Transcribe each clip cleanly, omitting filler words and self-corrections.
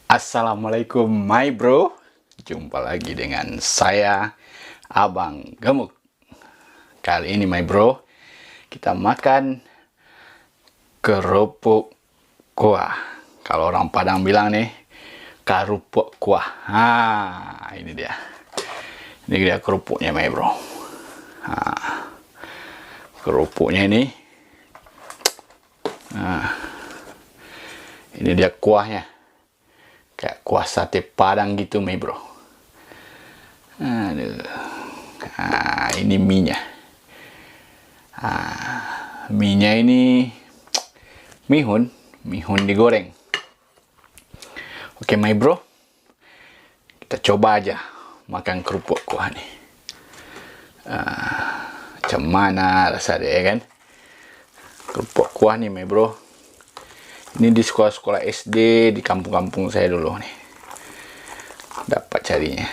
Assalamualaikum my bro. Jumpa lagi dengan saya Abang Gemuk. Kali ini my bro, kita makan kerupuk kuah. Kalau orang Padang bilang nih, kerupuk kuah. Ini dia. Ini dia kerupuknya my bro. Kerupuknya ini. Ini dia kuahnya. Kayak kuah sate Padang gitu my bro. Aduh. Ini mie-nya. Mie-nya ini mihun digoreng. Oke my bro, kita coba aja makan kerupuk kuah nih. Macam mana rasa dia kan? Kerupuk kuah nih my bro. Ini di sekolah-sekolah SD di kampung-kampung saya dulu nih. Dapat carinya.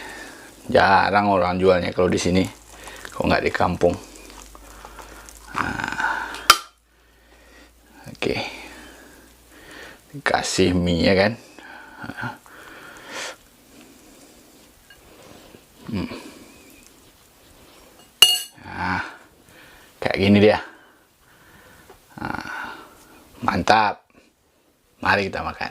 Jarang orang jualnya kalau di sini. Kalau nggak di kampung. Oke. Dikasih mie ya kan. Kayak gini dia. Mantap. Mari kita makan.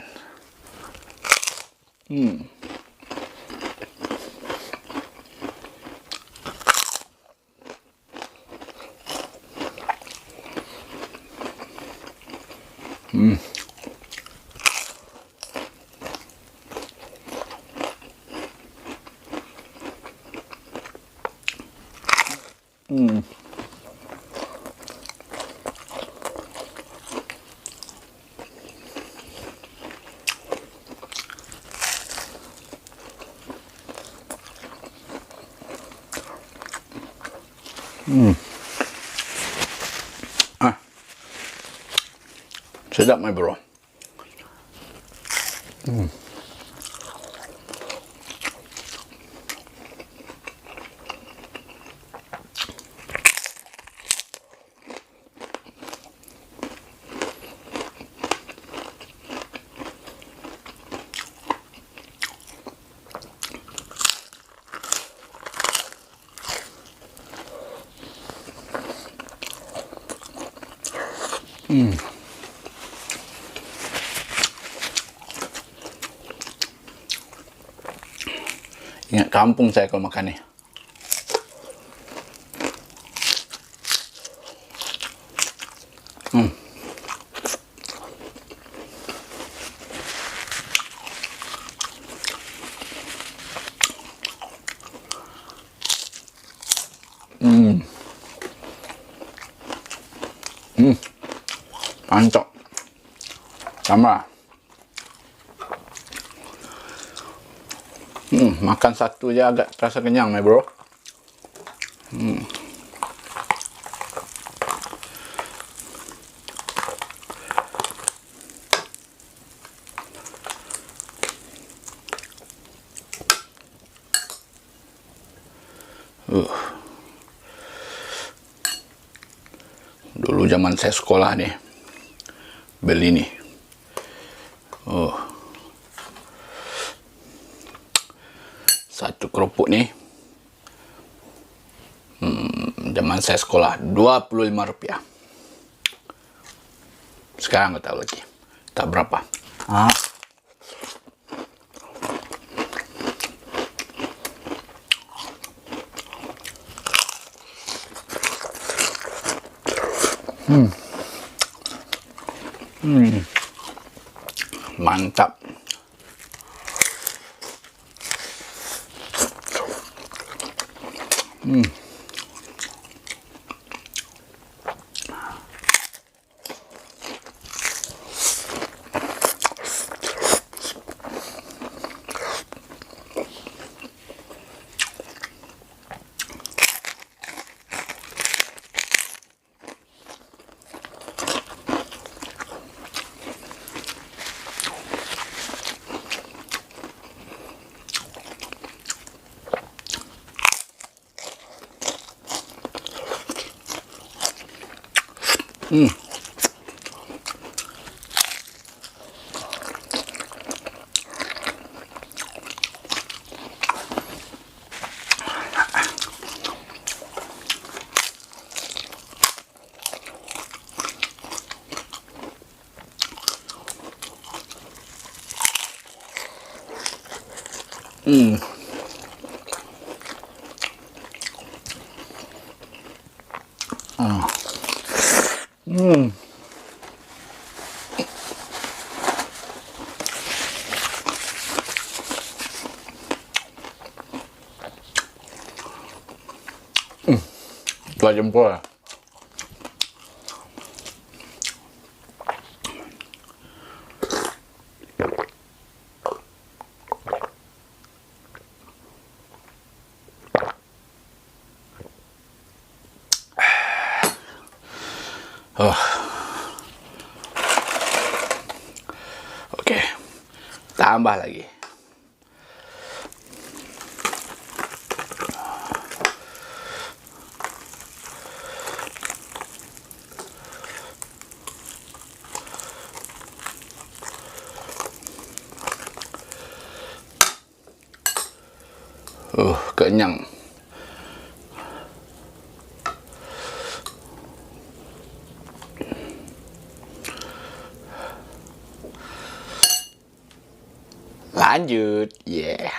Sedap my bro. Ingat kampung saya kalau makan nih. Mantap. Sama. Makan satu aja agak terasa kenyang my bro. Dulu zaman saya sekolah nih, beli nih. Satu kerupuk nih, zaman saya sekolah 25 rupiah. Sekarang nggak tahu lagi, tak berapa. Mantap. Hmm. Hmm. Dua jempol ya. Oke, tambah lagi. Kenyang. Lanjut, yeah.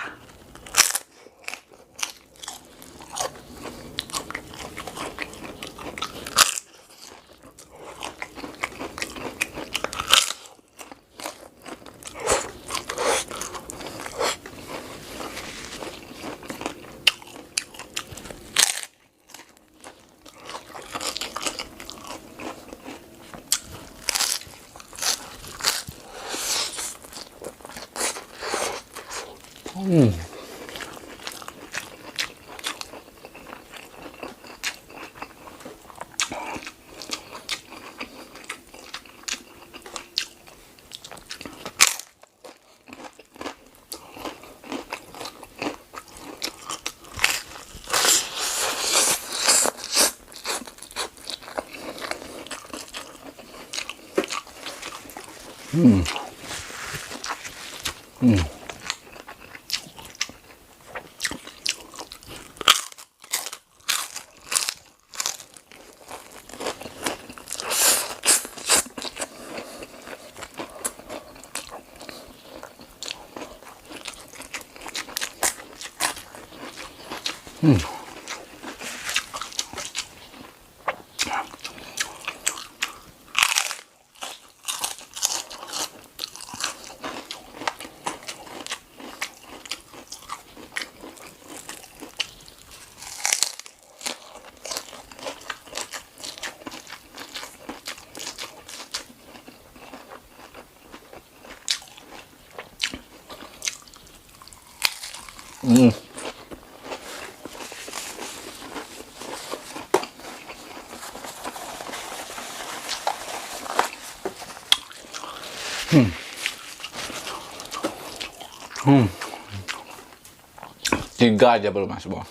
Tiga aja belum mas bos.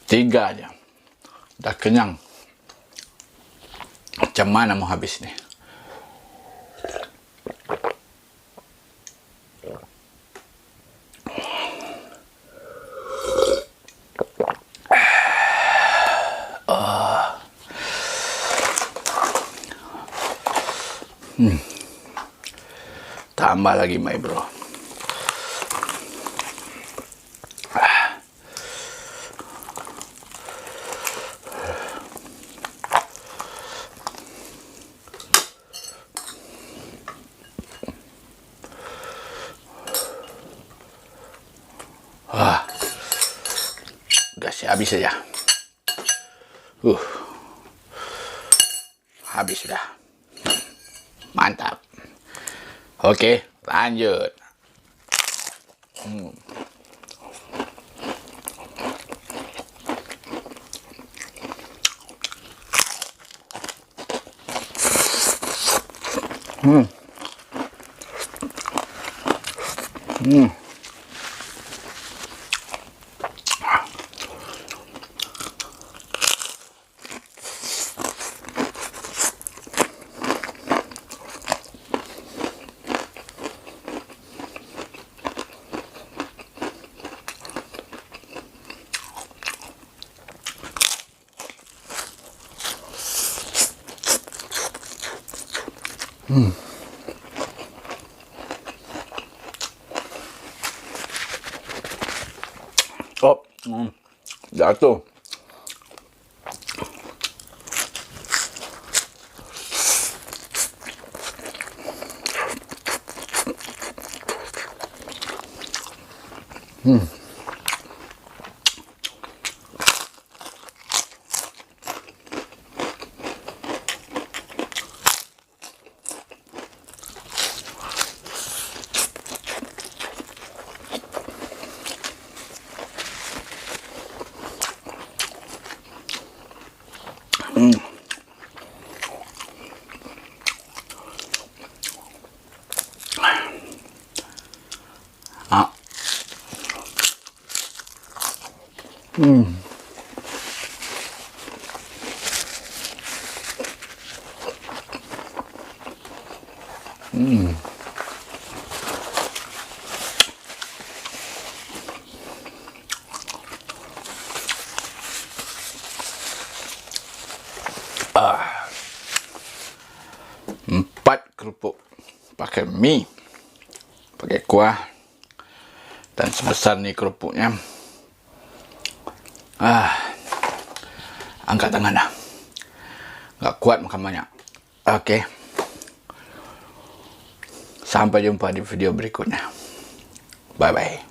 Tiga aja. Udah kenyang. Macam mana mau habis nih? Tambah lagi my bro. Gasnya habis saja. Habis sudah. Mantap. Oke, lanjut. Oh, jatuh. Ah. Empat kerupuk pakai mie, pakai kuah, dan sebesar ni kerupuknya. Angkat tangan dah, nggak kuat makan banyak. Oke, sampai jumpa di video berikutnya. Bye bye.